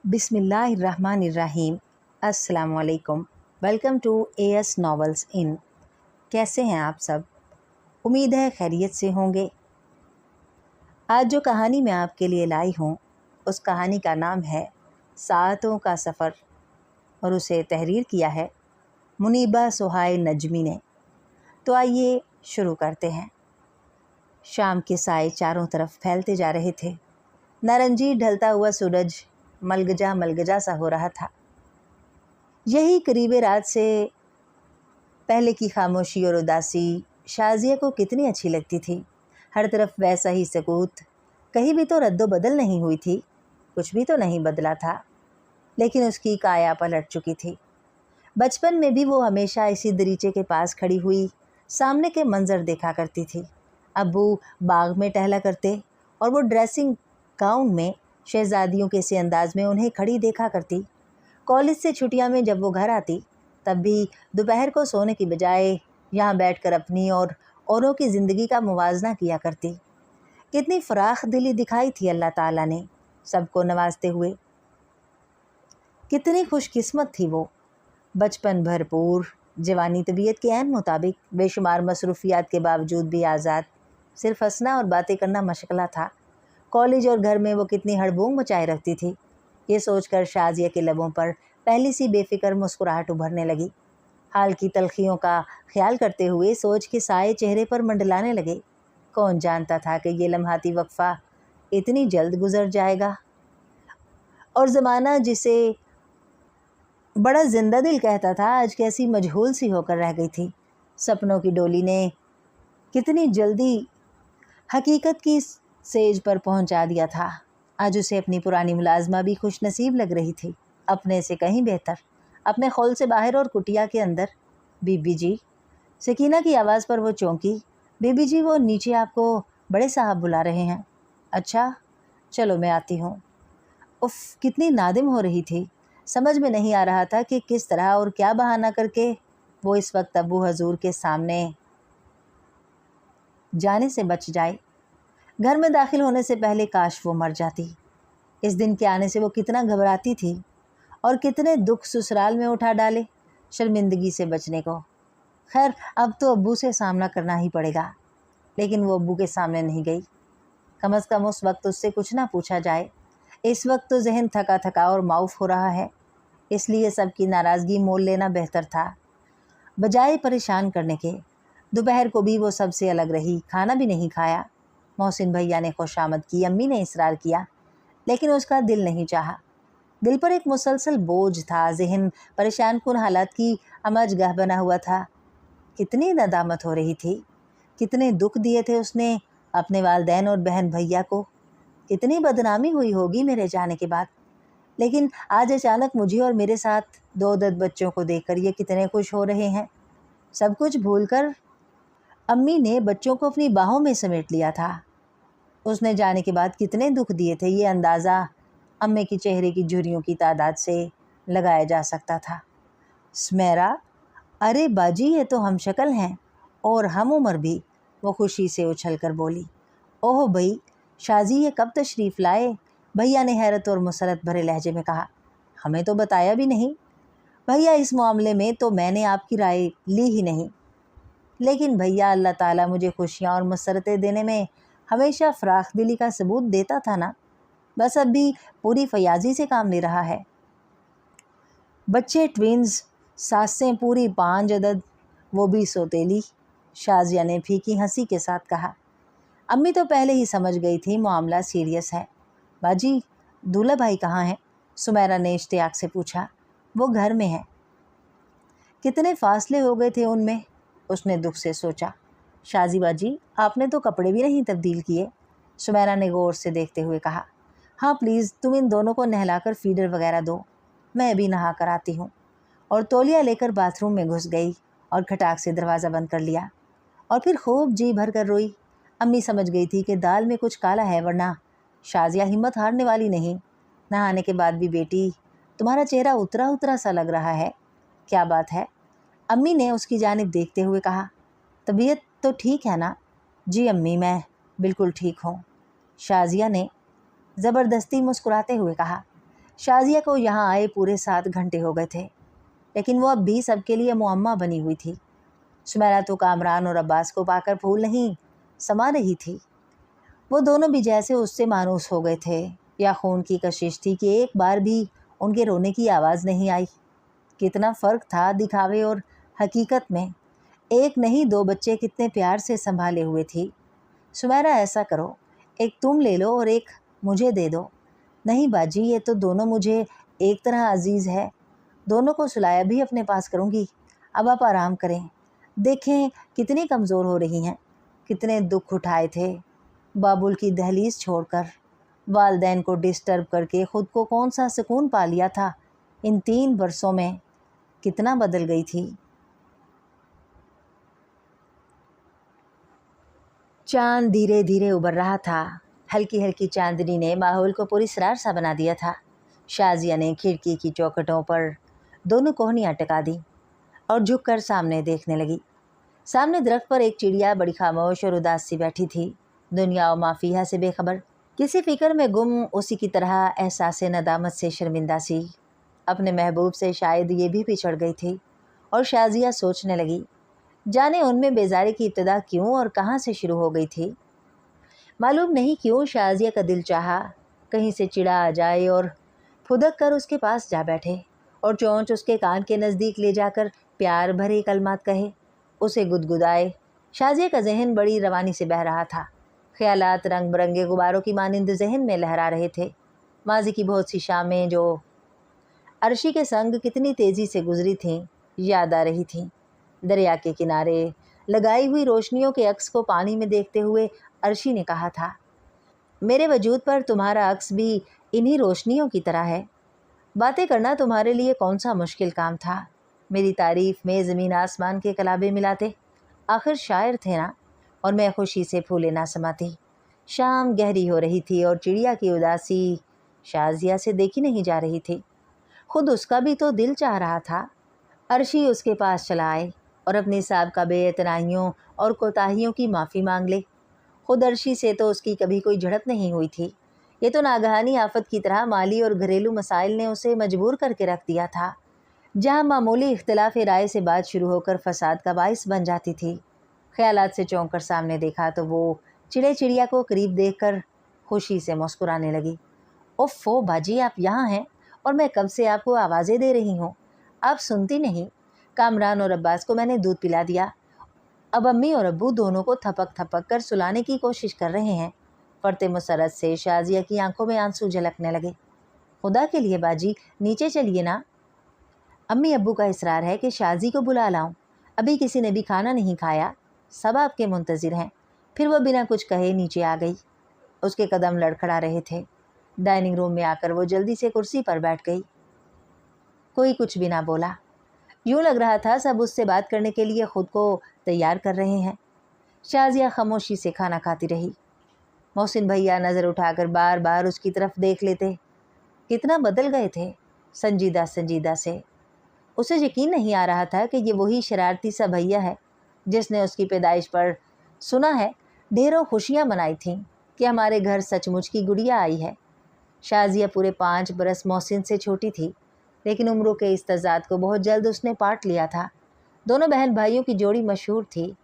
बिस्मिल्लाहिर्रहमानिर्रहीम। अस्सलाम वालेकुम। वेलकम टू एएस नॉवेल्स इन। कैसे हैं आप सब? उम्मीद है खैरियत से होंगे। आज जो कहानी मैं आपके लिए लाई हूँ उस कहानी का नाम है सातों का सफ़र और उसे तहरीर किया है मुनीबा सुहाइल नजमी ने। तो आइए शुरू करते हैं। शाम के साए चारों तरफ फैलते जा रहे थे। नारंगी ढलता हुआ सूरज मलगजा सा हो रहा था। यही करीबे रात से पहले की खामोशी और उदासी शाजिया को कितनी अच्छी लगती थी। हर तरफ वैसा ही सकूत, कहीं भी तो रद्दो बदल नहीं हुई थी, कुछ भी तो नहीं बदला था। लेकिन उसकी काया पलट चुकी थी। बचपन में भी वो हमेशा इसी दरीचे के पास खड़ी हुई सामने के मंजर देखा करती थी। अब्बू बाग में टहला करते और वो ड्रेसिंग गाउन में शहजादियों के से अंदाज में उन्हें खड़ी देखा करती। कॉलेज से छुट्टियां में जब वो घर आती तब भी दोपहर को सोने की बजाय यहाँ बैठकर अपनी और औरों की ज़िंदगी का मुवाजना किया करती। कितनी फराख दिली दिखाई थी अल्लाह ताला ने सबको नवाजते हुए। कितनी खुशकिस्मत थी वो। बचपन भरपूर, जवानी तबीयत के ऐन मुताबिक, बेशुमार मसरूफियात के बावजूद भी आज़ाद। सिर्फ हंसना और बातें करना मशगला था। कॉलेज और घर में वो कितनी हड़बूंग मचाए रखती थी, ये सोचकर शाजिया के लबों पर पहली सी बेफिक्र मुस्कुराहट उभरने लगी। हाल की तलखियों का ख्याल करते हुए सोच के साए चेहरे पर मंडलाने लगे। कौन जानता था कि ये लम्हाती वक्फा इतनी जल्द गुजर जाएगा और ज़माना जिसे बड़ा जिंदा दिल कहता था आज कैसी मजहूल सी होकर रह गई थी। सपनों की डोली ने कितनी जल्दी हकीकत की सेज पर पहुंचा दिया था। आज उसे अपनी पुरानी मुलाजमा भी खुश नसीब लग रही थी, अपने से कहीं बेहतर। अपने खौल से बाहर और कुटिया के अंदर बीबी जी, सकीना की आवाज़ पर वो चौंकी। बीबी जी, वो नीचे आपको बड़े साहब बुला रहे हैं। अच्छा, चलो मैं आती हूँ। उफ, कितनी नादिम हो रही थी। समझ में नहीं आ रहा था कि किस तरह और क्या बहाना करके वो इस वक्त अब्बू हजूर के सामने जाने से बच जाए। घर में दाखिल होने से पहले काश वो मर जाती। इस दिन के आने से वो कितना घबराती थी और कितने दुख ससुराल में उठा डाले शर्मिंदगी से बचने को। खैर, अब तो अब्बू से सामना करना ही पड़ेगा। लेकिन वो अब्बू के सामने नहीं गई। कम अज़ कम उस वक्त उससे कुछ ना पूछा जाए। इस वक्त तो जहन थका थका और माऊफ हो रहा है, इसलिए सबकी नाराज़गी मोल लेना बेहतर था बजाय परेशान करने के। दोपहर को भी वो सबसे अलग रही, खाना भी नहीं खाया। मोहसिन भैया ने खुशामद की, अम्मी ने इसरार किया, लेकिन उसका दिल नहीं चाहा। दिल पर एक मुसलसल बोझ था, जहन परेशान कुन हालात की अमजगाह बना हुआ था। कितनी नदामत हो रही थी, कितने दुख दिए थे उसने अपने वालदैन और बहन भैया को। कितनी बदनामी हुई होगी मेरे जाने के बाद। लेकिन आज अचानक मुझे और मेरे साथ दो दद बच्चों को देखकर ये कितने खुश हो रहे हैं। सब कुछ भूलकर अम्मी ने बच्चों को अपनी बाहों में समेट लिया था। उसने जाने के बाद कितने दुख दिए थे, ये अंदाज़ा अम्मी के चेहरे की झुर्रियों की तादाद से लगाया जा सकता था। स्मेरा, अरे बाजी, ये तो हम शक्ल हैं और हम उम्र भी। वो खुशी से उछल कर बोली। ओह भाई शाजी, ये कब तशरीफ़ लाए? भैया ने हैरत और मुसरत भरे लहजे में कहा। हमें तो बताया भी नहीं। भैया, इस मामले में तो मैंने आपकी राय ली ही नहीं। लेकिन भैया, अल्लाह ताला मुझे खुशियाँ और मसरतें देने में हमेशा फ़राख दिली का सबूत देता था ना। बस अब भी पूरी फयाजी से काम ले रहा है। बच्चे ट्विंस, सासें पूरी 5 अदद, वो भी सौतेली। शाजिया ने फीकी हंसी के साथ कहा। अम्मी तो पहले ही समझ गई थी मामला सीरियस है। बाजी, दूल्हा भाई कहाँ हैं? सुमेरा ने इश्तियाक से पूछा। वो घर में है। कितने फासले हो गए थे उनमें, उसने दुख से सोचा। शाजी बाजी, आपने तो कपड़े भी नहीं तब्दील किए, सुमेरा ने गौर से देखते हुए कहा। हाँ प्लीज़, तुम इन दोनों को नहलाकर फीडर वगैरह दो, मैं अभी नहा कर आती हूँ। और तौलिया लेकर बाथरूम में घुस गई और खटाक से दरवाज़ा बंद कर लिया और फिर खूब जी भर कर रोई। अम्मी समझ गई थी कि दाल में कुछ काला है, वरना शाजिया हिम्मत हारने वाली नहीं। नहाने के बाद भी बेटी, तुम्हारा चेहरा उतरा उतरा सा लग रहा है, क्या बात है? अम्मी ने उसकी जानिब देखते हुए कहा। तबीयत तो ठीक है ना? जी अम्मी, मैं बिल्कुल ठीक हूँ, शाजिया ने ज़बरदस्ती मुस्कुराते हुए कहा। शाजिया को यहाँ आए पूरे 7 घंटे हो गए थे, लेकिन वो अब भी सबके लिए मुअम्मा बनी हुई थी। सुमैरा तो कामरान और अब्बास को पाकर फूल नहीं समा रही थी। वो दोनों भी जैसे उससे मानूस हो गए थे, या खून की कशिश थी कि एक बार भी उनके रोने की आवाज़ नहीं आई। कितना फ़र्क था दिखावे और हकीकत में। एक नहीं 2 बच्चे कितने प्यार से संभाले हुए थी। सुमैरा, ऐसा करो, एक तुम ले लो और एक मुझे दे दो। नहीं बाजी, ये तो दोनों मुझे एक तरह अजीज़ है। दोनों को सुलाया भी अपने पास करूँगी। अब आप आराम करें। देखें कितनी कमज़ोर हो रही हैं। कितने दुख उठाए थे बाबुल की दहलीज छोड़कर। वालदैन को डिस्टर्ब करके ख़ुद को कौन सा सुकून पा लिया था। इन 3 बरसों में कितना बदल गई थी। चाँद धीरे धीरे उबर रहा था। हल्की हल्की चांदनी ने माहौल को पूरी सरार सा बना दिया था। शाजिया ने खिड़की की चौखटों पर दोनों कोहनियाँ टिका दी और झुककर सामने देखने लगी। सामने दरख्त पर एक चिड़िया बड़ी खामोश और उदास सी बैठी थी, दुनिया और माफिया से बेखबर, किसी फिक्र में गुम, उसी की तरह एहसास नदामत से शर्मिंदा सी। अपने महबूब से शायद ये भी पिछड़ गई थी। और शाजिया सोचने लगी, जाने उनमें बेजारी की इब्तिदा क्यों और कहाँ से शुरू हो गई थी। मालूम नहीं क्यों शाजिया का दिल चाहा कहीं से चिड़ा आ जाए और फुदक कर उसके पास जा बैठे और चोंच उसके कान के नज़दीक ले जाकर प्यार भरे कलमात कहे, उसे गुदगुदाए। शाजिया का जहन बड़ी रवानी से बह रहा था। ख्यालात रंग बिरंगे गुब्बारों की मानिंद जहन में लहरा रहे थे। माजी की बहुत सी शामें जो अर्शी के संग कितनी तेज़ी से गुजरी थीं याद आ रही थीं। दरिया के किनारे लगाई हुई रोशनियों के अक्स को पानी में देखते हुए अर्शी ने कहा था, मेरे वजूद पर तुम्हारा अक्स भी इन्हीं रोशनियों की तरह है। बातें करना तुम्हारे लिए कौन सा मुश्किल काम था। मेरी तारीफ़ में ज़मीन आसमान के कलाबे मिलाते। आखिर शायर थे ना। और मैं खुशी से फूले ना समाती। शाम गहरी हो रही थी और चिड़िया की उदासी शाजिया से देखी नहीं जा रही थी। खुद उसका भी तो दिल चाह रहा था अर्शी उसके पास चला आए और अपनी साबका बेइतनाइयों और कोताहियों की माफ़ी मांग ले। खुद अर्शी से तो उसकी कभी कोई झड़प नहीं हुई थी। ये तो नागहानी आफत की तरह माली और घरेलू मसाइल ने उसे मजबूर करके रख दिया था, जहाँ मामूली इख्तिलाफ राय से बात शुरू होकर फसाद का बाइस बन जाती थी। ख्यालात से चौंक कर सामने देखा तो वो चिड़े चिड़िया को करीब देखकर खुशी से मुस्कुराने लगी। ओफ़ो बाजी, आप यहाँ हैं और मैं कब से आपको आवाज़ें दे रही हूँ, आप सुनती नहीं। कामरान और अब्बास को मैंने दूध पिला दिया। अब अम्मी और अब्बू दोनों को थपक थपक कर सुलाने की कोशिश कर रहे हैं। फरते मुसरत से शाजिया की आंखों में आंसू झलकने लगे। खुदा के लिए बाजी, नीचे चलिए ना। अम्मी अब्बू का इसरार है कि शाजी को बुला लाऊं। अभी किसी ने भी खाना नहीं खाया, सब आपके मुंतज़िर हैं। फिर वह बिना कुछ कहे नीचे आ गई। उसके कदम लड़खड़ा रहे थे। डाइनिंग रूम में आकर वो जल्दी से कुर्सी पर बैठ गई। कोई कुछ भी ना बोला। यूँ लग रहा था सब उससे बात करने के लिए ख़ुद को तैयार कर रहे हैं। शाजिया खामोशी से खाना खाती रही। मोहसिन भैया नज़र उठाकर बार बार उसकी तरफ देख लेते। कितना बदल गए थे, संजीदा संजीदा से। उसे यकीन नहीं आ रहा था कि ये वही शरारती सा भैया है जिसने उसकी पैदाइश पर सुना है ढेरों खुशियाँ मनाई थीं कि हमारे घर सचमुच की गुड़िया आई है। शाजिया पूरे 5 बरस मोहसिन से छोटी थी, लेकिन उम्रों के इस तज़ाद को बहुत जल्द उसने पाट लिया था। दोनों बहन भाइयों की जोड़ी मशहूर थी।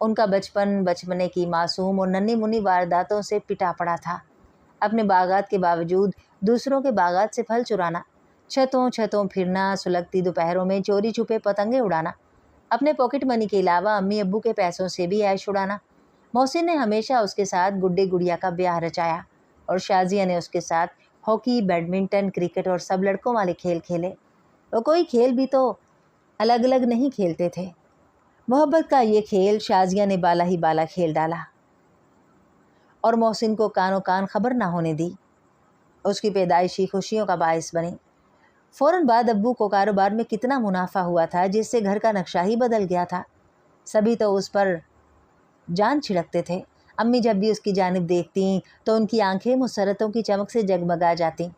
उनका बचपन बचपने की मासूम और नन्ही मुन्नी वारदातों से पिटा पड़ा था। अपने बागात के बावजूद दूसरों के बागात से फल चुराना, छतों छतों फिरना, सुलगती दोपहरों में चोरी छुपे पतंगे उड़ाना, अपने पॉकेट मनी के अलावा अम्मी अब्बू के पैसों से भी ऐश उड़ाना। मोहसिन ने हमेशा उसके साथ गुड्डे गुड़िया का ब्याह रचाया और शाजिया ने उसके साथ हॉकी, बैडमिंटन, क्रिकेट और सब लड़कों वाले खेल खेले। वो कोई खेल भी तो अलग अलग नहीं खेलते थे। मोहब्बत का ये खेल शाजिया ने बाला ही बाला खेल डाला और मोहसिन को कानों कान खबर ना होने दी। उसकी पैदाइशी खुशियों का बायस बनी। फ़ौरन बाद अब्बू को कारोबार में कितना मुनाफा हुआ था जिससे घर का नक्शा ही बदल गया था। सभी तो उस पर जान छिड़कते थे। अम्मी जब भी उसकी जानिब देखती तो उनकी आंखें मुसरतों की चमक से जगमगा जाती।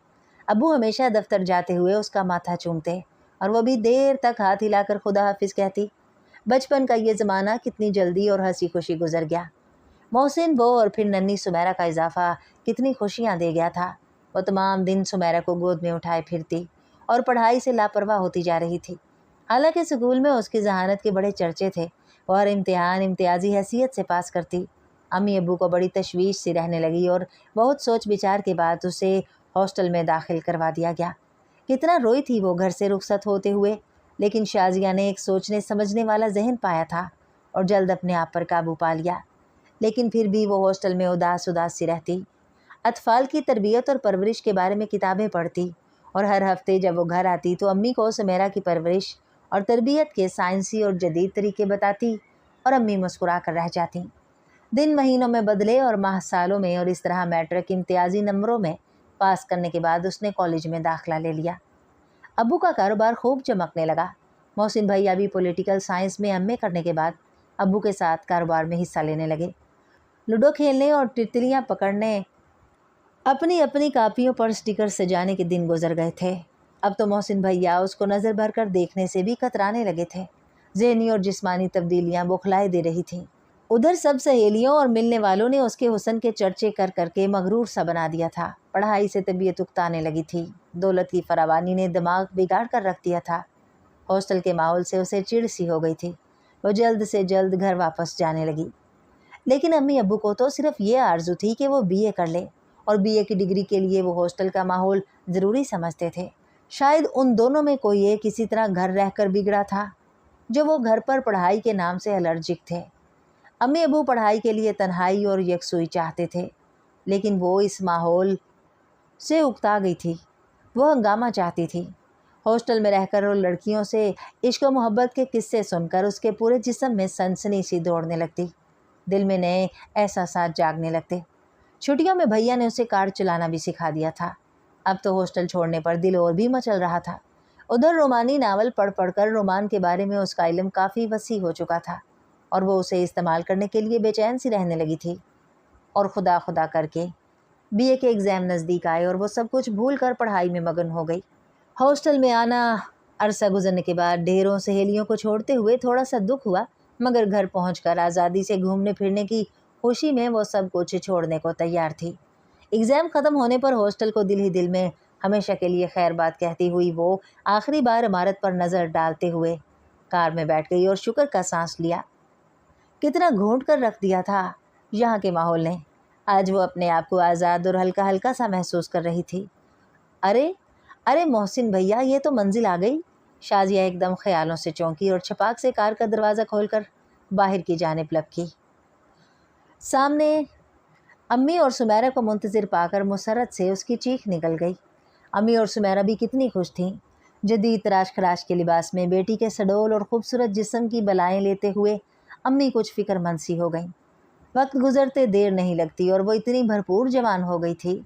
अब्बू हमेशा दफ्तर जाते हुए उसका माथा चूमते और वह भी देर तक हाथ हिलाकर खुदा हाफिज़ कहती। बचपन का ये ज़माना कितनी जल्दी और हंसी खुशी गुजर गया। मोहसिन वो और फिर नन्ही सुमैरा का इजाफा कितनी खुशियाँ दे गया था। وہ تمام دن سمیرا کو گود میں اٹھائے پھرتی اور پڑھائی سے لاپرواہ ہوتی جا رہی تھی۔ حالانکہ اسکول میں اس کی ذہانت کے بڑے چرچے تھے، وہ ہر امتحان امتیازی حیثیت سے پاس کرتی۔ امی ابو کو بڑی تشویش سی رہنے لگی اور بہت سوچ بچار کے بعد اسے ہاسٹل میں داخل کروا دیا گیا۔ کتنا روئی تھی وہ گھر سے رخصت ہوتے ہوئے، لیکن شازیہ نے ایک سوچنے سمجھنے والا ذہن پایا تھا اور جلد اپنے آپ پر قابو پا لیا۔ لیکن پھر بھی وہ ہاسٹل میں اداس سی رہتی، اطفال کی تربیت اور پرورش کے بارے میں کتابیں پڑھتی، اور ہر ہفتے جب وہ گھر آتی تو امی کو سمیرا کی پرورش اور تربیت کے سائنسی اور جدید طریقے بتاتی اور امی مسکرا کر رہ جاتی۔ دن مہینوں میں بدلے اور ماہ سالوں میں، اور اس طرح میٹرک امتیازی نمبروں میں پاس کرنے کے بعد اس نے کالج میں داخلہ لے لیا۔ ابو کا کاروبار خوب چمکنے لگا۔ محسن بھیا بھی پولیٹیکل سائنس میں ایم اے کرنے کے بعد ابو کے ساتھ کاروبار میں حصہ لینے لگے۔ لوڈو کھیلنے اور تتلیاں پکڑنے، اپنی اپنی کاپیوں پر سٹیکر سجانے کے دن گزر گئے تھے۔ اب تو محسن بھیا اس کو نظر بھر کر دیکھنے سے بھی کترانے لگے تھے۔ ذہنی اور جسمانی تبدیلیاں بوکھلائے دے رہی تھیں۔ ادھر سب سہیلیوں اور ملنے والوں نے اس کے حسن کے چرچے کر کر کے مغرور سا بنا دیا تھا۔ پڑھائی سے طبیعت اکتانے لگی تھی۔ دولت کی فراوانی نے دماغ بگاڑ کر رکھ دیا تھا۔ ہاسٹل کے ماحول سے اسے چڑ سی ہو گئی تھی۔ وہ جلد سے جلد گھر واپس جانے لگی۔ لیکن امی ابو کو تو صرف یہ آرزو تھی کہ وہ بی اے کر لے، اور بی اے کی ڈگری کے لیے وہ ہاسٹل کا ماحول ضروری سمجھتے تھے۔ شاید ان دونوں میں کوئی ایک کسی طرح گھر رہ کر بگڑا تھا، جو وہ گھر پر پڑھائی کے نام سے الرجک تھے۔ امی ابو پڑھائی کے لیے تنہائی اور یکسوئی چاہتے تھے، لیکن وہ اس ماحول سے اکتا گئی تھی۔ وہ ہنگامہ چاہتی تھی۔ ہاسٹل میں رہ کر اور لڑکیوں سے عشق و محبت کے قصے سن کر اس کے پورے جسم میں سنسنی سی دوڑنے لگتی، دل میں نئے احساسات جاگنے لگتے۔ چھٹیوں میں بھیا نے اسے کار چلانا بھی سکھا دیا تھا۔ اب تو ہاسٹل چھوڑنے پر دل اور بھی مچل رہا تھا۔ ادھر رومانی ناول پڑھ پڑھ کر رومان کے بارے میں اس کا علم کافی وسیع ہو چکا تھا، اور وہ اسے استعمال کرنے کے لیے بے چین سی رہنے لگی تھی۔ اور خدا خدا کر کے بی اے کے ایگزام نزدیک آئے اور وہ سب کچھ بھول کر پڑھائی میں مگن ہو گئی۔ ہاسٹل میں آنا عرصہ گزرنے کے بعد ڈھیروں سہیلیوں کو چھوڑتے ہوئے تھوڑا سا دکھ ہوا، مگر گھر پہنچ کر آزادی سے گھومنے پھرنے کی خوشی میں وہ سب کچھ چھوڑنے کو تیار تھی۔ ایگزام ختم ہونے پر ہاسٹل کو دل ہی دل میں ہمیشہ کے لیے خیر بات کہتی ہوئی وہ آخری بار عمارت پر نظر ڈالتے ہوئے کار میں بیٹھ گئی اور شکر کا سانس لیا۔ کتنا گھونٹ کر رکھ دیا تھا یہاں کے ماحول نے۔ آج وہ اپنے آپ کو آزاد اور ہلکا ہلکا سا محسوس کر رہی تھی۔ ارے محسن بھیا، یہ تو منزل آ گئی۔ شازیہ ایک دم خیالوں سے چونکی اور چھپاک سے کار کا دروازہ کھول کر باہر کی جانب لپکی۔ سامنے امی اور سمیرا کو منتظر پا کر مسرت سے اس کی چیخ نکل گئی۔ امی اور سمیرا بھی کتنی خوش تھیں۔ جدید تراش خراش کے لباس میں بیٹی کے سڈول اور خوبصورت جسم کی بلائیں لیتے ہوئے امی کچھ فکر مند سی ہو گئیں۔ وقت گزرتے دیر نہیں لگتی اور وہ اتنی بھرپور جوان ہو گئی تھی۔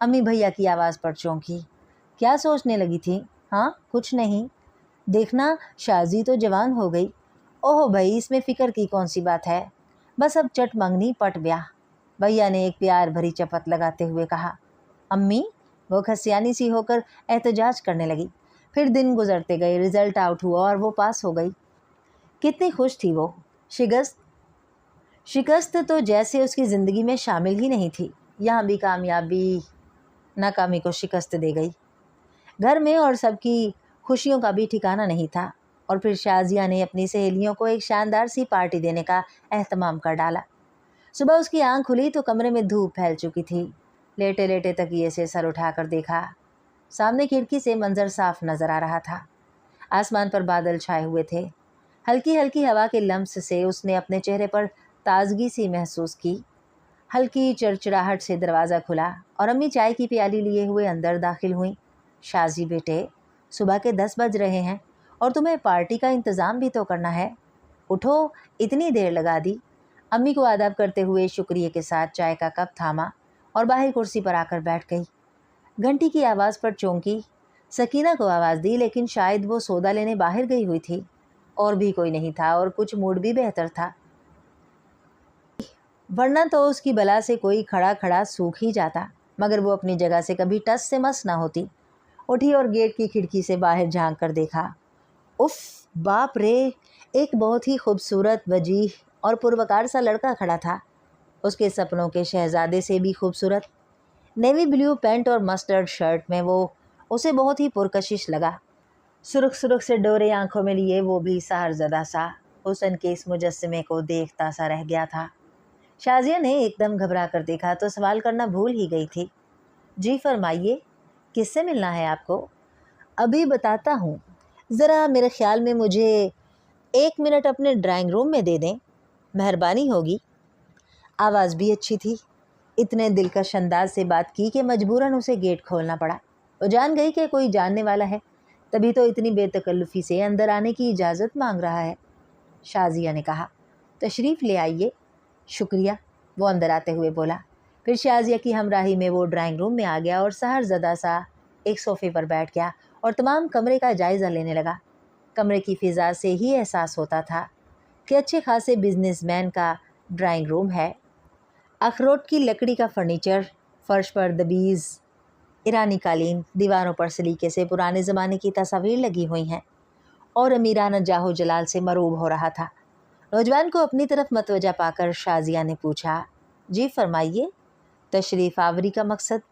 امی بھیا کی آواز پر چونکی۔ کیا سوچنے لگی تھی؟ ہاں کچھ نہیں، دیکھنا شازی تو جوان ہو گئی۔ اوہ بھائی، اس میں فکر کی کون سی بات ہے، بس اب چٹ منگنی پٹ بیاہ، بھیا نے ایک پیار بھری چپت لگاتے ہوئے کہا۔ امی، وہ کھسیانی سی ہو کر احتجاج کرنے لگی۔ پھر دن گزرتے گئے، رزلٹ آؤٹ ہوا اور وہ پاس ہو گئی۔ کتنی خوش تھی وہ۔ شکست تو جیسے اس کی زندگی میں شامل ہی نہیں تھی۔ یہاں بھی کامیابی ناکامی کو شکست دے گئی۔ گھر میں اور سب کی خوشیوں کا بھی ٹھکانہ نہیں تھا، اور پھر شازیہ نے اپنی سہیلیوں کو ایک شاندار سی پارٹی دینے کا اہتمام کر ڈالا۔ صبح اس کی آنکھ کھلی تو کمرے میں دھوپ پھیل چکی تھی۔ لیٹے لیٹے تکیے سے سر اٹھا کر دیکھا، سامنے کھڑکی سے منظر صاف نظر آ رہا تھا۔ آسمان پر بادل چھائے ہوئے تھے۔ ہلکی ہلکی ہوا کے لمس سے اس نے اپنے چہرے پر تازگی سی محسوس کی۔ ہلکی چڑچڑاہٹ سے دروازہ کھلا اور امی چائے کی پیالی لیے ہوئے اندر داخل ہوئیں۔ شازی بیٹے، صبح کے 10 بج رہے ہیں اور تمہیں پارٹی کا انتظام بھی تو کرنا ہے، اٹھو، اتنی دیر لگا دی۔ امی کو آداب کرتے ہوئے شکریہ کے ساتھ چائے کا کپ تھاما اور باہر کرسی پر آ کر بیٹھ گئی۔ گھنٹی کی آواز پر چونکی، سکینہ کو آواز دی، لیکن شاید وہ سودا لینے باہر گئی ہوئی تھی۔ اور بھی کوئی نہیں تھا اور کچھ موڈ بھی بہتر تھا، ورنہ تو اس کی بلا سے کوئی کھڑا کھڑا سوکھ ہی جاتا، مگر وہ اپنی جگہ سے کبھی ٹس سے مس نہ ہوتی۔ اٹھی اور گیٹ کی کھڑکی سے باہر جھانک کر دیکھا۔ اف باپ رے، ایک بہت ہی خوبصورت، وجیح اور پروکار سا لڑکا کھڑا تھا، اس کے سپنوں کے شہزادے سے بھی خوبصورت، नेवी ब्लू पैंट और मस्टर्ड शर्ट में वो उसे बहुत ही पुरकशिश लगा। सुर्ख सुर्ख से डोरे आंखों में लिए वो भी सहरज़दा सा हुस्न के इस मुजस्समे को देखता सा रह गया था। शाजिया ने एकदम घबरा कर देखा तो सवाल करना भूल ही गई थी। जी फरमाइए, किससे मिलना है आपको? अभी बताता हूँ, ज़रा मेरे ख्याल में मुझे 1 मिनट अपने ड्राइंग रूम में दे दें, मेहरबानी होगी। आवाज़ भी अच्छी थी। इतने दिलकश अंदाज से बात की कि मजबूरन उसे गेट खोलना पड़ा। वो जान गई कि कोई जानने वाला है, तभी तो इतनी बेतकल्लुफ़ी से अंदर आने की इजाज़त मांग रहा है। शाजिया ने कहा, तशरीफ़ ले आइए। शुक्रिया, वो अंदर आते हुए बोला। फिर शाजिया की हमराही में वो ड्राइंग रूम में आ गया और सहरज़दा सा एक सोफ़े पर बैठ गया और तमाम कमरे का जायज़ा लेने लगा। कमरे की फ़िज़ा से ही एहसास होता था कि अच्छे खासे बिजनेसमैन का ड्राइंग रूम है। अखरोट की लकड़ी का फर्नीचर, फर्श पर दबीज़ ईरानी कालीन, दीवारों पर सलीके से पुराने ज़माने की तस्वीर लगी हुई हैं और अमीराना जाहो जलाल से मरूब हो रहा था। नौजवान को अपनी तरफ मतवजा पाकर शाजिया ने पूछा, जी फरमाइए, तशरीफ़ आवरी का मकसद?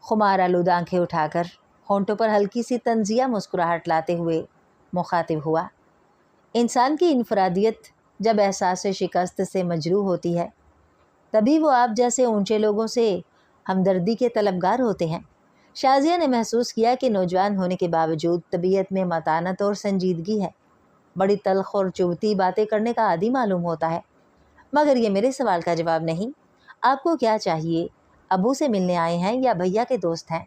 खुमार आलूद आंखें उठाकर होंठों पर हल्की सी तंजिया मुस्कुराहट लाते हुए मुखातिब हुआ। इंसान की इनफरादियत जब एहसास शिकस्त से मजरूह होती है, तभी वो आप जैसे ऊंचे लोगों से हमदर्दी के तलबगार होते हैं। शाजिया ने महसूस किया कि नौजवान होने के बावजूद तबीयत में मतानत और संजीदगी है। बड़ी तल्ख और चुभती बातें करने का आदी मालूम होता है। मगर ये मेरे सवाल का जवाब नहीं। आपको क्या चाहिए? अबू से मिलने आए हैं या भैया के दोस्त हैं?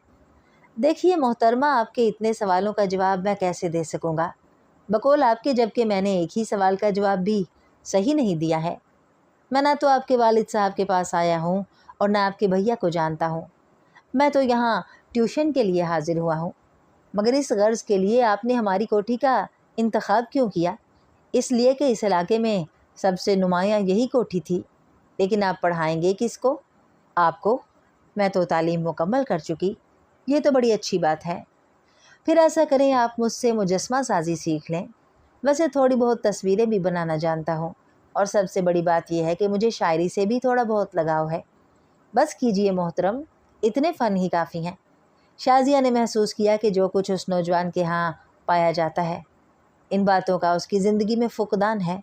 देखिए मोहतरमा, आपके इतने सवालों का जवाब मैं कैसे दे सकूँगा बकौल आपके, जबकि मैंने एक ही सवाल का जवाब भी सही नहीं दिया है। मैं ना तो आपके वालिद साहब के पास आया हूँ और ना आपके भैया को जानता हूँ। मैं तो यहाँ ट्यूशन के लिए हाजिर हुआ हूँ। मगर इस गर्ज़ के लिए आपने हमारी कोठी का इंतखाब क्यों किया? इसलिए कि इस इलाके में सबसे नुमायाँ यही कोठी थी। लेकिन आप पढ़ाएंगे किसको? आपको। मैं तो तालीम मुकम्मल कर चुकी। ये तो बड़ी अच्छी बात है। फिर ऐसा करें, आप मुझसे मुजस्मा साजी सीख लें। वैसे थोड़ी बहुत तस्वीरें भी बनाना जानता हूँ और सबसे बड़ी बात यह है कि मुझे शायरी से भी थोड़ा बहुत लगाव है। बस कीजिए मोहतरम, इतने फ़न ही काफ़ी हैं। शाजिया ने महसूस किया कि जो कुछ उस नौजवान के यहाँ पाया जाता है, इन बातों का उसकी ज़िंदगी में फुकदान है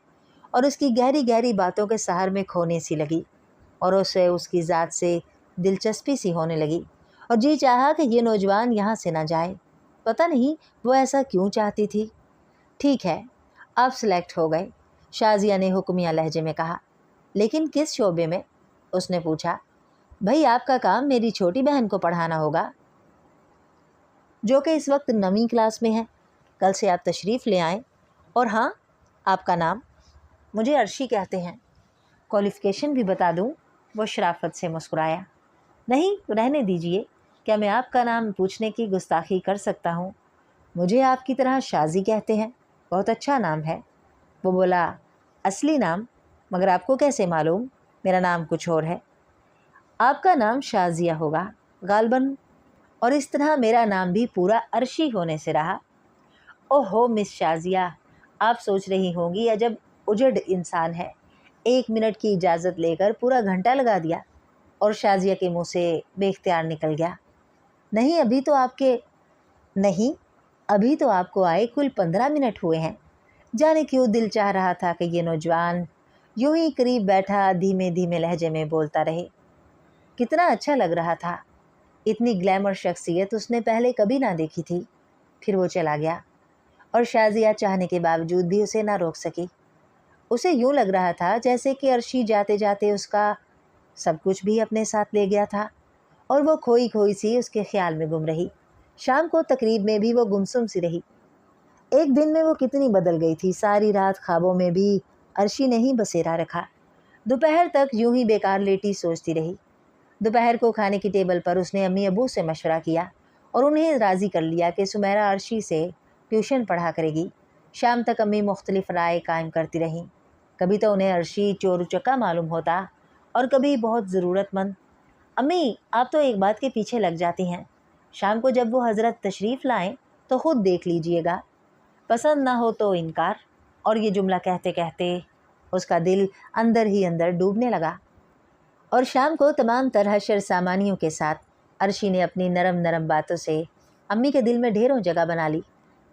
और उसकी गहरी गहरी बातों के सहर में खोने सी लगी और उसे उसकी ज़ात से दिलचस्पी सी होने लगी और जी चाहा कि ये नौजवान यहाँ से ना जाए। पता नहीं वो ऐसा क्यों चाहती थी। ठीक है, आप सिलेक्ट हो गए, शाजिया ने हुक्मिया लहजे में कहा। लेकिन किस शोबे में? उसने पूछा। भाई, आपका काम मेरी छोटी बहन को पढ़ाना होगा, जो कि इस वक्त 9वीं क्लास में है। कल से आप तशरीफ़ ले आएँ। और हाँ, आपका नाम? मुझे अर्शी कहते हैं। क्वालिफ़िकेशन भी बता दूँ? वो शराफत से मुस्कुराया। नहीं, रहने दीजिए। क्या मैं आपका नाम पूछने की गुस्ताखी कर सकता हूँ? मुझे आपकी तरह शाजी कहते हैं। बहुत अच्छा नाम है। वो बोला, असली नाम? मगर आपको कैसे मालूम मेरा नाम कुछ और है? आपका नाम शाजिया होगा गालबन, और इस तरह मेरा नाम भी पूरा अर्शी होने से रहा। ओहो मिस शाजिया, आप सोच रही होंगी अजब उजड़ इंसान है। 1 मिनट की इजाज़त लेकर पूरा घंटा लगा दिया। और शाजिया के मुंह से बेख्तियार निकल गया, नहीं अभी तो आपको आए कुल 15 मिनट हुए हैं। जाने क्यों दिल चाह रहा था कि ये नौजवान यूं ही करीब बैठा धीमे धीमे लहजे में बोलता रहे। कितना अच्छा लग रहा था। इतनी ग्लैमर शख्सियत उसने पहले कभी ना देखी थी। फिर वो चला गया और शाजिया चाहने के बावजूद भी उसे ना रोक सकी। उसे यूं लग रहा था जैसे कि अर्शी जाते जाते उसका सब कुछ भी अपने साथ ले गया था और वो खोई खोई सी उसके ख्याल में गुम रही। शाम को तकरीब में भी वो गुमसुम सी रही। एक दिन में वो कितनी बदल गई थी। सारी रात ख्वाबों में भी अर्शी ने ही बसेरा रखा। दोपहर तक यूं ही बेकार लेटी सोचती रही। दोपहर को खाने की टेबल पर उसने अम्मी अबू से मशवरा किया और उन्हें राज़ी कर लिया कि सुमेरा अर्शी से ट्यूशन पढ़ा करेगी। शाम तक अम्मी मुख्तलिफ राय कायम करती रहीं। कभी तो उन्हें अर्शी चोर उचक्का मालूम होता और कभी बहुत ज़रूरतमंद। अम्मी, आप तो एक बात के पीछे लग जाती हैं। शाम को जब वो हज़रत तशरीफ़ लाएं तो ख़ुद देख लीजिएगा, पसंद ना हो तो इनकार। और ये जुमला कहते कहते उसका दिल अंदर ही अंदर डूबने लगा और शाम को तमाम तरह शर सामानियों के साथ अर्शी ने अपनी नरम नरम बातों से अम्मी के दिल में ढेरों जगह बना ली।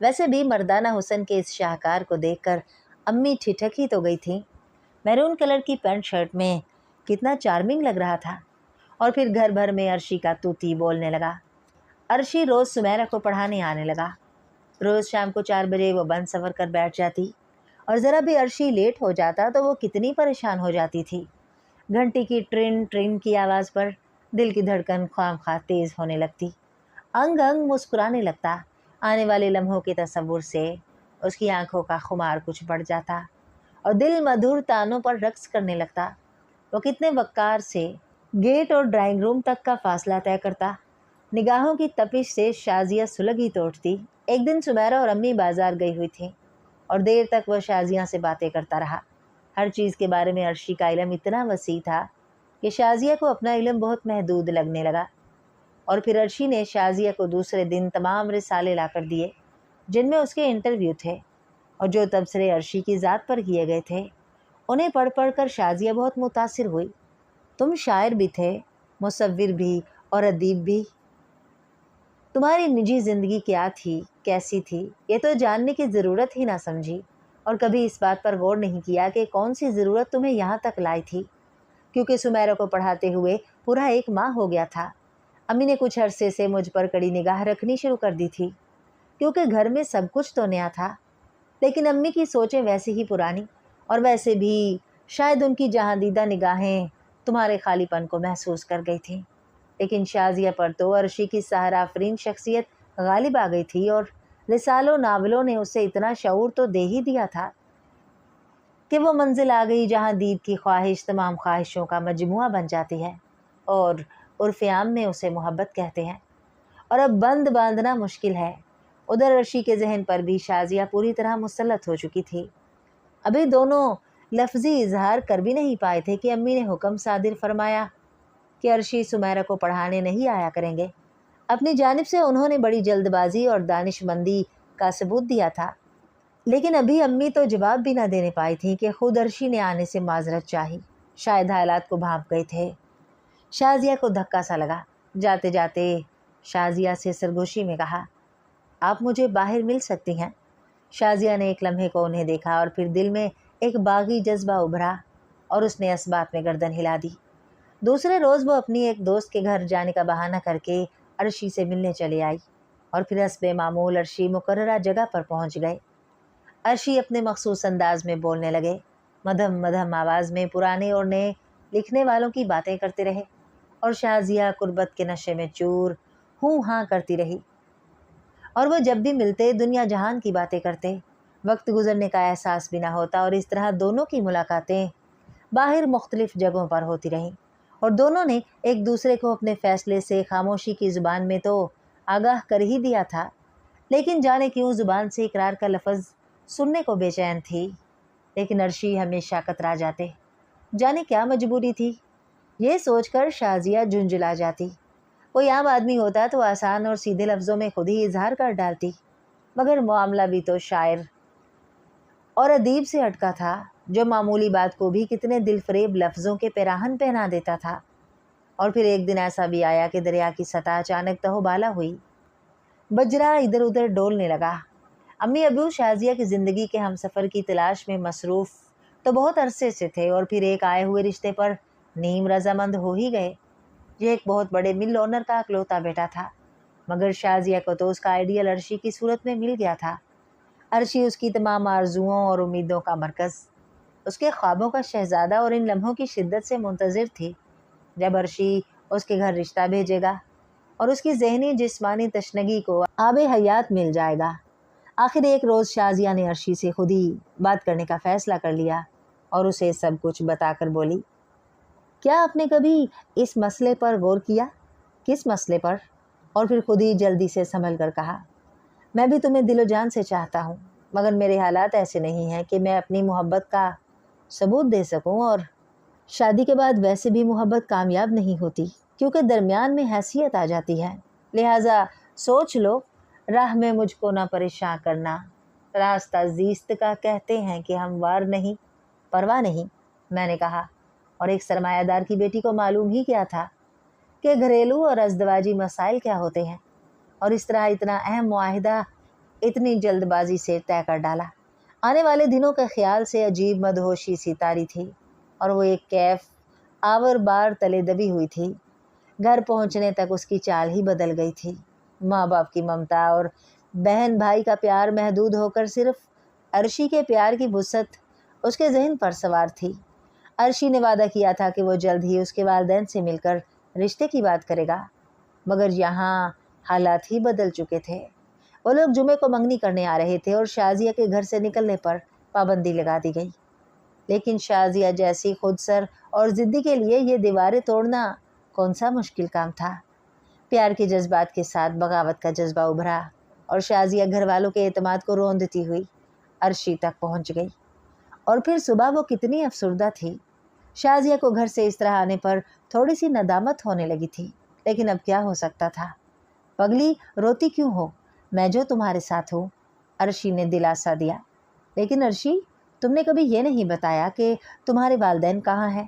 वैसे भी मर्दाना हुस्न के इस शाहकार को देखकर अम्मी ठिठक ही तो गई थी। मैरून कलर की पैंट शर्ट में कितना चार्मिंग लग रहा था। और फिर घर भर में अर्शी का तूती बोलने लगा। अर्शी रोज़ सुमेरा को पढ़ाने आने लगा। रोज़ शाम को 4 बजे वो बंद सवर कर बैठ जाती और ज़रा भी अर्शी लेट हो जाता तो वो कितनी परेशान हो जाती थी। घंटी की ट्रिन ट्रिन की आवाज़ पर दिल की धड़कन ख्वामख्वाह तेज़ होने लगती। अंग अंग मुस्कुराने लगता। आने वाले लम्हों के तस्वुर से उसकी आंखों का खुमार कुछ बढ़ जाता और दिल मधुर तानों पर रक्स करने लगता। वो कितने वक़्कार से गेट और ड्राइंग रूम तक का फासला तय करता। निगाहों की तपिश से शाजिया सुलगी तो उठती। एक दिन सुमेरा और अम्मी बाज़ार गई हुई थी और देर तक वह शाजिया से बातें करता रहा। हर चीज़ के बारे में अर्शी का इल्म इतना वसी था कि शाजिया को अपना इल्म बहुत महदूद लगने लगा। और फिर अर्शी ने शाजिया को दूसरे दिन तमाम रिसाले ला कर दिए जिनमें उसके इंटरव्यू थे और जो तबसरे अर्शी की ज़ात पर किए गए थे उन्हें पढ़ पढ़ कर शाजिया बहुत मुतासिर हुई। तुम शायर भी थे, मुसव्विर भी और अदीब भी। तुम्हारी निजी ज़िंदगी क्या थी, कैसी थी, ये तो जानने की ज़रूरत ही ना समझी और कभी इस बात पर गौर नहीं किया कि कौन सी ज़रूरत तुम्हें यहाँ तक लाई थी। क्योंकि सुमेरा को पढ़ाते हुए पूरा 1 माह हो गया था। अम्मी ने कुछ अरसे से मुझ पर कड़ी निगाह रखनी शुरू कर दी थी क्योंकि घर में सब कुछ तो नया था। लेकिन अम्मी की सोचें वैसी ही पुरानी और वैसे भी शायद उनकी जहांदीदा निगाहें तुम्हारे खालीपन को महसूस कर गई थी। लेकिन शाजिया पर तो अर्शी की सहरा आफरीन शख्सियत गालिब आ गई थी और रिसालों नावलों ने उसे इतना शऊर तो दे ही दिया था कि वो मंजिल आ गई जहाँ दीद की ख्वाहिश तमाम ख्वाहिशों का मजमुआ बन जाती है और उर्फ़ आम में उसे मोहब्बत कहते हैं और अब बंद बांधना मुश्किल है। उधर अर्शी के जहन पर भी शाजिया पूरी तरह मुसल्लत हो चुकी थी। अभी दोनों लफ्ज़ी इजहार कर भी नहीं पाए थे कि अम्मी ने हुक्म सादिर फरमाया कि अर्शी सुमेरा को पढ़ाने नहीं आया करेंगे। अपनी जानिब से उन्होंने बड़ी जल्दबाजी और दानिशमंदी का सबूत दिया था। लेकिन अभी अम्मी तो जवाब भी ना देने पाई थी कि खुद अर्शी ने आने से माजरत चाही। शायद हालात को भांप गए थे। शाजिया को धक्का सा लगा। जाते जाते शाजिया से सरगोशी में कहा, आप मुझे बाहर मिल सकती हैं। शाजिया ने एक लम्हे को उन्हें देखा और फिर दिल में एक बागी जज्बा उभरा और उसने इस बात में गर्दन हिला दी। दूसरे रोज़ वो अपनी एक दोस्त के घर जाने का बहाना करके अर्शी से मिलने चली आई और फिर हस्बे मामूल अर्शी मुकर्ररा जगह पर पहुंच गए। अर्शी अपने मखसूस अंदाज में बोलने लगे। मधम मधम आवाज़ में पुराने और नए लिखने वालों की बातें करते रहे और शाजिया कुर्बत के नशे में चूर हूँ हाँ करती रही। और वो जब भी मिलते दुनिया जहान की बातें करते। वक्त गुजरने का एहसास भी ना होता और इस तरह दोनों की मुलाकातें बाहर मुख्तलिफ जगहों पर होती रहीं और दोनों ने एक दूसरे को अपने फ़ैसले से खामोशी की ज़ुबान में तो आगाह कर ही दिया था। लेकिन जाने क्यों ज़ुबान से इकरार का लफ्ज़ सुनने को बेचैन थी। लेकिन अर्शी हमेशा कतरा जाते। जाने क्या मजबूरी थी, ये सोचकर शाजिया झुंझला जाती। कोई आम आदमी होता तो आसान और सीधे लफ्ज़ों में खुद ही इजहार कर डालती, मगर मामला भी तो शायर और अदीब से हटका था जो मामूली बात को भी कितने दिलफरेब लफ्ज़ों के पैराहन पहना देता था। और फिर एक दिन ऐसा भी आया कि दरिया की सतह अचानक तहोबाला हुई। बजरा इधर उधर डोलने लगा। अम्मी अबू शाजिया की ज़िंदगी के हमसफ़र की तलाश में मसरूफ़ तो बहुत अरसे से थे और फिर एक आए हुए रिश्ते पर नीम रजामंद हो ही गए। ये एक बहुत बड़े मिल ओनर का अकलौता बेटा था, मगर शाजिया को तो उसका आइडियल अर्शी की सूरत में मिल गया था। अर्शी उसकी तमाम आरजुओं और उम्मीदों का मरकज़, उसके ख्वाबों का शहज़ादा और इन लम्हों की शिद्दत से मुंतज़िर थी जब अर्शी उसके घर रिश्ता भेजेगा और उसकी जहनी जिस्मानी तशनगी को आबे हयात मिल जाएगा। आखिर एक रोज़ शाजिया ने अर्शी से खुद ही बात करने का फ़ैसला कर लिया और उसे सब कुछ बताकर बोली, क्या आपने कभी इस मसले पर गौर किया? किस मसले पर? और फिर खुद ही जल्दी से संभल कर कहा, मैं भी तुम्हें दिलो जान से चाहता हूँ, मगर मेरे हालात ऐसे नहीं हैं कि मैं अपनी मोहब्बत का सबूत दे सकूँ और शादी के बाद वैसे भी मोहब्बत कामयाब नहीं होती क्योंकि दरमियान में हैसियत आ जाती है। लिहाजा सोच लो, राह में मुझको ना परेशान करना। रास्ता जीस्त का कहते हैं कि हमवार नहीं। परवाह नहीं, मैंने कहा। और एक सरमायादार की बेटी को मालूम ही क्या था کہ گھریلو اور ازدواجی مسائل کیا ہوتے ہیں، اور اس طرح اتنا اہم معاہدہ اتنی جلد بازی سے طے کر ڈالا۔ آنے والے دنوں کے خیال سے عجیب مدہوشی سی طاری تھی، اور وہ ایک کیف آور بار تلے دبی ہوئی تھی۔ گھر پہنچنے تک اس کی چال ہی بدل گئی تھی۔ ماں باپ کی ممتا اور بہن بھائی کا پیار محدود ہو کر صرف عرشی کے پیار کی وسعت اس کے ذہن پر سوار تھی۔ عرشی نے وعدہ کیا تھا کہ وہ جلد ہی اس کے والدین سے مل کر رشتے کی بات کرے گا، مگر یہاں حالات ہی بدل چکے تھے۔ وہ لوگ جمعے کو منگنی کرنے آ رہے تھے اور شازیہ کے گھر سے نکلنے پر پابندی لگا دی گئی، لیکن شازیہ جیسی خود سر اور ضدی کے لیے یہ دیواریں توڑنا کون سا مشکل کام تھا۔ پیار کے جذبات کے ساتھ بغاوت کا جذبہ ابھرا، اور شازیہ گھر والوں کے اعتماد کو روندتی ہوئی عرشی تک پہنچ گئی۔ اور پھر صبح وہ کتنی افسردہ تھی۔ شازیہ کو گھر سے اس طرح آنے پر تھوڑی سی ندامت ہونے لگی تھی، لیکن اب کیا ہو سکتا تھا۔ پگلی روتی کیوں ہو، میں جو تمہارے ساتھ ہوں، عرشی نے دلاسا دیا۔ لیکن عرشی، تم نے کبھی یہ نہیں بتایا کہ تمہارے والدین کہاں ہیں۔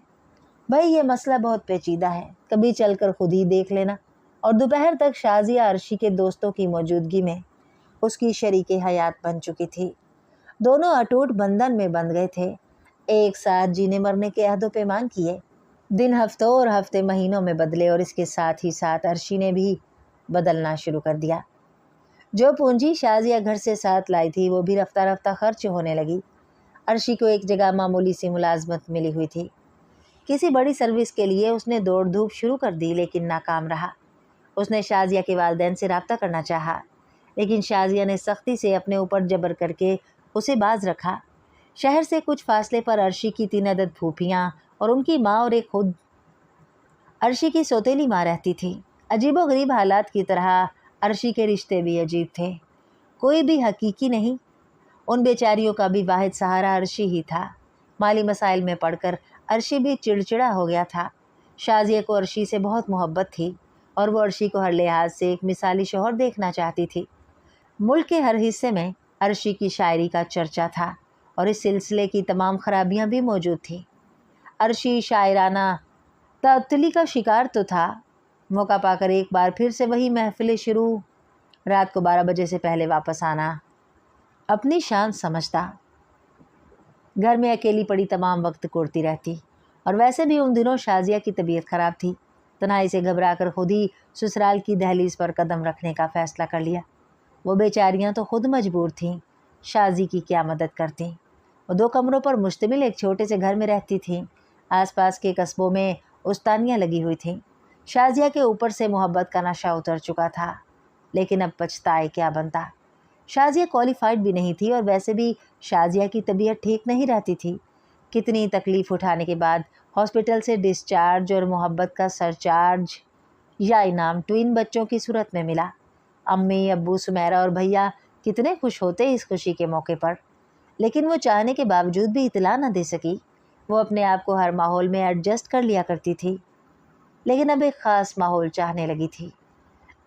بھائی یہ مسئلہ بہت پیچیدہ ہے، کبھی چل کر خود ہی دیکھ لینا۔ اور دوپہر تک شازیہ عرشی کے دوستوں کی موجودگی میں اس کی شریک حیات بن چکی تھی۔ دونوں اٹوٹ بندھن میں بندھ گئے تھے، ایک ساتھ جینے مرنے کے عہد و پیمان کیے۔ دن ہفتوں اور ہفتے مہینوں میں بدلے، اور اس کے ساتھ ہی ساتھ عرشی نے بھی بدلنا شروع کر دیا۔ جو پونجی شازیہ گھر سے ساتھ لائی تھی وہ بھی رفتہ رفتہ خرچ ہونے لگی۔ عرشی کو ایک جگہ معمولی سی ملازمت ملی ہوئی تھی۔ کسی بڑی سروس کے لیے اس نے دوڑ دھوپ شروع کر دی، لیکن ناکام رہا۔ اس نے شازیہ کے والدین سے رابطہ کرنا چاہا، لیکن شازیہ نے سختی سے اپنے اوپر جبر کر کے اسے باز رکھا۔ شہر سے کچھ فاصلے پر عرشی کی 3 عدد پھوپھیاں اور ان کی ماں اور ایک خود عرشی کی سوتیلی ماں رہتی تھی۔ عجیب و غریب حالات کی طرح عرشی کے رشتے بھی عجیب تھے، کوئی بھی حقیقی نہیں۔ ان بیچاریوں کا بھی واحد سہارا عرشی ہی تھا۔ مالی مسائل میں پڑھ کر عرشی بھی چڑچڑا ہو گیا تھا۔ شازیہ کو عرشی سے بہت محبت تھی، اور وہ عرشی کو ہر لحاظ سے ایک مثالی شوہر دیکھنا چاہتی تھی۔ ملک کے ہر حصے میں عرشی کی شاعری کا چرچا تھا، اور اس سلسلے کی تمام خرابیاں بھی موجود تھیں۔ عرشی شاعرانہ تعطلی کا شکار تو تھا۔ موقع پا کر ایک بار پھر سے وہی محفل شروع، رات کو 12 بجے سے پہلے واپس آنا اپنی شان سمجھتا۔ گھر میں اکیلی پڑی تمام وقت کوڑتی رہتی، اور ویسے بھی ان دنوں شازیہ کی طبیعت خراب تھی۔ تنہائی سے گھبرا کر خود ہی سسرال کی دہلیز پر قدم رکھنے کا فیصلہ کر لیا۔ وہ بیچاریاں تو خود مجبور تھیں، شازی کی کیا مدد کرتیں۔ وہ 2 کمروں پر مشتمل ایک چھوٹے سے گھر میں رہتی تھیں۔ آس پاس کے قصبوں میں استانیاں لگی ہوئی تھیں۔ شازیہ کے اوپر سے محبت کا نشہ اتر چکا تھا، لیکن اب پچھتائے کیا بنتا۔ شازیہ کوالیفائڈ بھی نہیں تھی، اور ویسے بھی شازیہ کی طبیعت ٹھیک نہیں رہتی تھی۔ کتنی تکلیف اٹھانے کے بعد ہاسپٹل سے ڈسچارج اور محبت کا سرچارج یا انعام ٹوئن بچوں کی صورت میں ملا۔ امی، ابو، سمیرہ اور بھیا کتنے خوش ہوتے اس خوشی کے موقع پر، لیکن وہ چاہنے کے باوجود بھی اطلاع نہ دے سکی۔ وہ اپنے آپ کو ہر ماحول میں ایڈجسٹ کر لیا کرتی تھی، لیکن اب ایک خاص ماحول چاہنے لگی تھی۔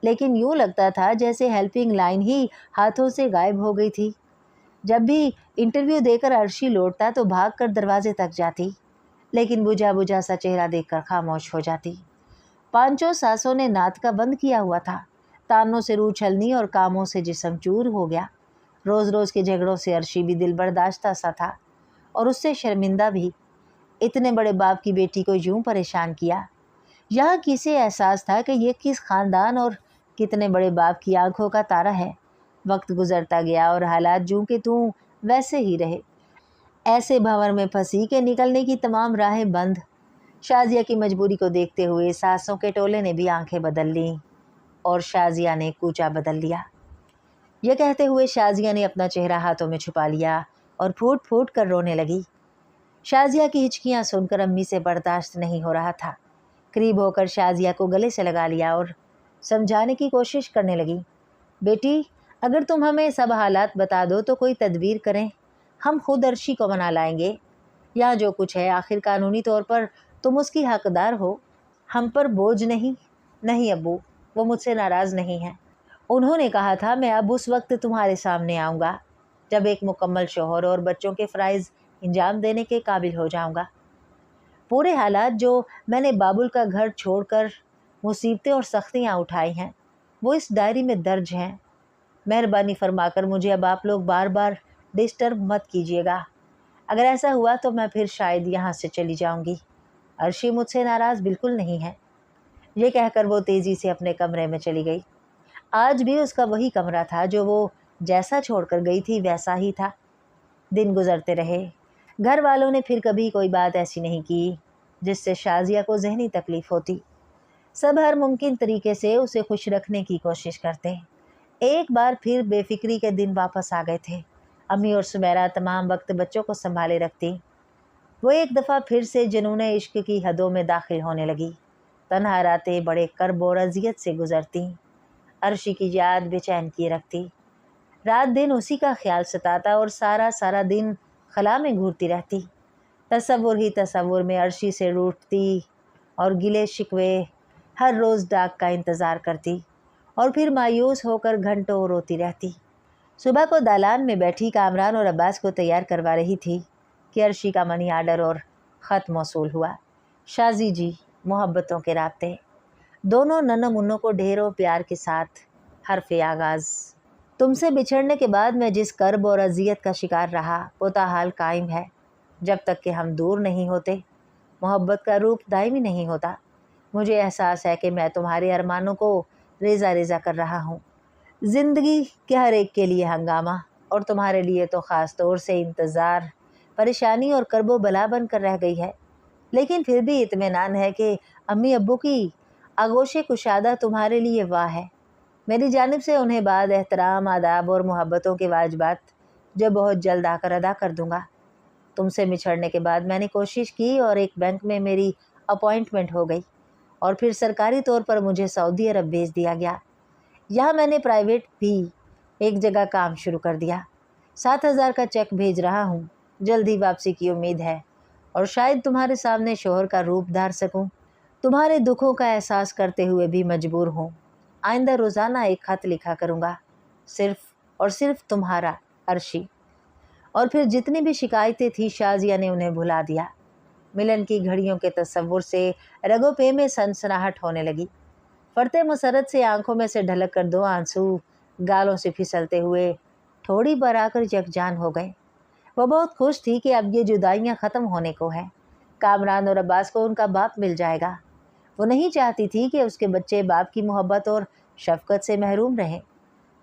لیکن یوں لگتا تھا جیسے ہیلپنگ لائن ہی ہاتھوں سے غائب ہو گئی تھی۔ جب بھی انٹرویو دے کر عرشی لوٹتا تو بھاگ کر دروازے تک جاتی، لیکن بجھا بجھا سا چہرہ دیکھ کر خاموش ہو جاتی۔ 5 ساسوں نے نعت کا بند کیا ہوا تھا۔ تانوں سے روح چھلنی اور کاموں سے جسم چور ہو گیا۔ روز روز کے جھگڑوں سے عرشی بھی دل برداشتہ سا تھا، اور اس سے شرمندہ بھی۔ اتنے بڑے باپ کی بیٹی کو یوں پریشان کیا۔ یہاں کسے احساس تھا کہ یہ کس خاندان اور کتنے بڑے باپ کی آنکھوں کا تارا ہے۔ وقت گزرتا گیا اور حالات جوں کہ توں ویسے ہی رہے۔ ایسے بھنور میں پھنسی کہ نکلنے کی تمام راہیں بند۔ شازیہ کی مجبوری کو دیکھتے ہوئے ساسوں کے ٹولے نے بھی آنکھیں بدل لیں، اور شازیہ نے کوچہ بدل لیا۔ یہ کہتے ہوئے شازیہ نے اپنا چہرہ ہاتھوں میں چھپا لیا اور پھوٹ پھوٹ کر رونے لگی۔ شازیہ کی ہچکیاں سن کر امی سے برداشت نہیں ہو رہا تھا۔ قریب ہو کر شازیہ کو گلے سے لگا لیا اور سمجھانے کی کوشش کرنے لگی۔ بیٹی، اگر تم ہمیں سب حالات بتا دو تو کوئی تدبیر کریں، ہم خود عرشی کو منا لائیں گے۔ یہاں جو کچھ ہے آخر قانونی طور پر تم اس کی حقدار ہو، ہم پر بوجھ نہیں۔ نہیں ابو، وہ مجھ سے ناراض نہیں ہیں۔ انہوں نے کہا تھا میں اب اس وقت تمہارے سامنے آؤں گا جب ایک مکمل شوہر اور بچوں کے فرائض انجام دینے کے قابل ہو جاؤں گا۔ پورے حالات جو میں نے بابل کا گھر چھوڑ کر मुसीबतें और सख्तियाँ उठाई हैं वो इस डायरी में दर्ज हैं। मेहरबानी फरमाकर मुझे अब आप लोग बार बार डिस्टर्ब मत कीजिएगा। अगर ऐसा हुआ तो मैं फिर शायद यहाँ से चली जाऊँगी। अर्शी मुझसे नाराज़ बिल्कुल नहीं है। ये कहकर वो तेज़ी से अपने कमरे में चली गई। आज भी उसका वही कमरा था जो वो जैसा छोड़कर गई थी वैसा ही था। दिन गुजरते रहे। घर वालों ने फिर कभी कोई बात ऐसी नहीं की जिससे शाज़िया को ज़हनी तकलीफ़ होती। सब हर मुमकिन तरीके से उसे खुश रखने की कोशिश करते। एक बार फिर बेफिक्री के दिन वापस आ गए थे। अम्मी और सुमेरा तमाम वक्त बच्चों को संभाले रखती। वो एक दफ़ा फिर से जुनून इश्क की हदों में दाखिल होने लगी। तन्हा रातें बड़े कर्ब और अज़ियत से गुजरती। अर्शी की याद बेचैन किए रखती। रात दिन उसी का ख्याल सताता और सारा सारा दिन खला में घूरती रहती। तसव्वुर ही तसव्वुर में अर्शी से रूठती और गिले शिकवे हर रोज़ डाक का इंतज़ार करती और फिर मायूस होकर घंटों रोती रहती। सुबह को दालान में बैठी कामरान और अब्बास को तैयार करवा रही थी कि अर्शी का मनी आर्डर और ख़त मौसूल हुआ। शाजी जी, मोहब्बतों के राब्ते। दोनों नन्नों मुन्नों को ढेरों प्यार के साथ हरफ़े आगाज़। तुमसे बिछड़ने के बाद मैं जिस कर्ब और अज़ियत का शिकार रहा वो ताहाल कायम है। जब तक कि हम दूर नहीं होते मोहब्बत का रूप दायमी नहीं होता। मुझे एहसास है कि मैं तुम्हारे अरमानों को रेज़ा रेज़ा कर रहा हूँ। ज़िंदगी के हर एक के लिए हंगामा और तुम्हारे लिए तो ख़ास तौर से इंतज़ार, परेशानी और कर्बो बला बन कर रह गई है। लेकिन फिर भी इत्मीनान है कि अम्मी अब्बू की आगोश कुशादा तुम्हारे लिए वाह है। मेरी जानिब से उन्हें बाद एहतराम, आदाब और मोहब्बतों के वाजिबात जो बहुत जल्द आकर अदा कर दूँगा। तुमसे बिछड़ने के बाद मैंने कोशिश की और एक बैंक में मेरी अपॉइंटमेंट हो गई और फिर सरकारी तौर पर मुझे सऊदी अरब भेज दिया गया। यहाँ मैंने प्राइवेट भी एक जगह काम शुरू कर दिया। 7,000 का चेक भेज रहा हूँ। जल्दी वापसी की उम्मीद है और शायद तुम्हारे सामने शोहर का रूप धार सकूँ। तुम्हारे दुखों का एहसास करते हुए भी मजबूर हूँ। आइंदा रोज़ाना एक ख़त लिखा करूँगा, सिर्फ़ और सिर्फ तुम्हारा अर्शी। और फिर जितनी भी शिकायतें थी शाज़िया ने उन्हें भुला दिया। मिलन की घड़ियों के तसव्वुर से रगों पे में सनसनाहट होने लगी। फरते मसरत से आंखों में से ढलक कर 2 आंसू गालों से फिसलते हुए थोड़ी पर आकर यकजान हो गए। वो बहुत खुश थी कि अब ये जुदाइयाँ ख़त्म होने को है। कामरान और अब्बास को उनका बाप मिल जाएगा। वो नहीं चाहती थी कि उसके बच्चे बाप की मोहब्बत और शफ़क़त से महरूम रहें।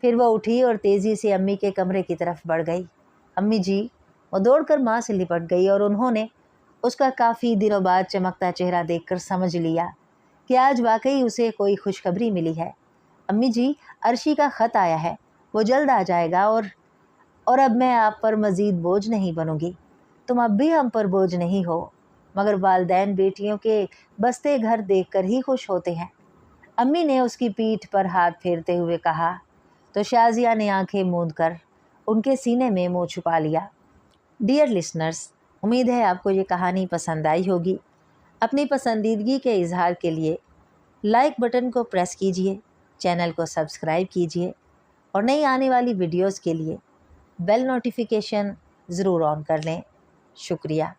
फिर वो उठी और तेज़ी से अम्मी के कमरे की तरफ बढ़ गई। अम्मी जी, वो दौड़कर माँ से लिपट गई और उन्होंने उसका काफ़ी दिनों बाद चमकता चेहरा देखकर समझ लिया कि आज वाकई उसे कोई खुशखबरी मिली है। अम्मी जी, अर्शी का ख़त आया है, वो जल्द आ जाएगा और अब मैं आप पर मज़ीद बोझ नहीं बनूंगी। तुम अब भी हम पर बोझ नहीं हो, मगर वालिदैन बेटियों के बसते घर देखकर ही खुश होते हैं। अम्मी ने उसकी पीठ पर हाथ फेरते हुए कहा तो शाज़िया ने आंखें मूंद कर उनके सीने में मुँह छुपा लिया। डियर लिसनर्स, उम्मीद है आपको ये कहानी पसंद आई होगी। अपनी पसंदीदगी के इजहार के लिए लाइक बटन को प्रेस कीजिए, चैनल को सब्सक्राइब कीजिए और नई आने वाली वीडियोस के लिए बेल नोटिफिकेशन ज़रूर ऑन कर लें। शुक्रिया।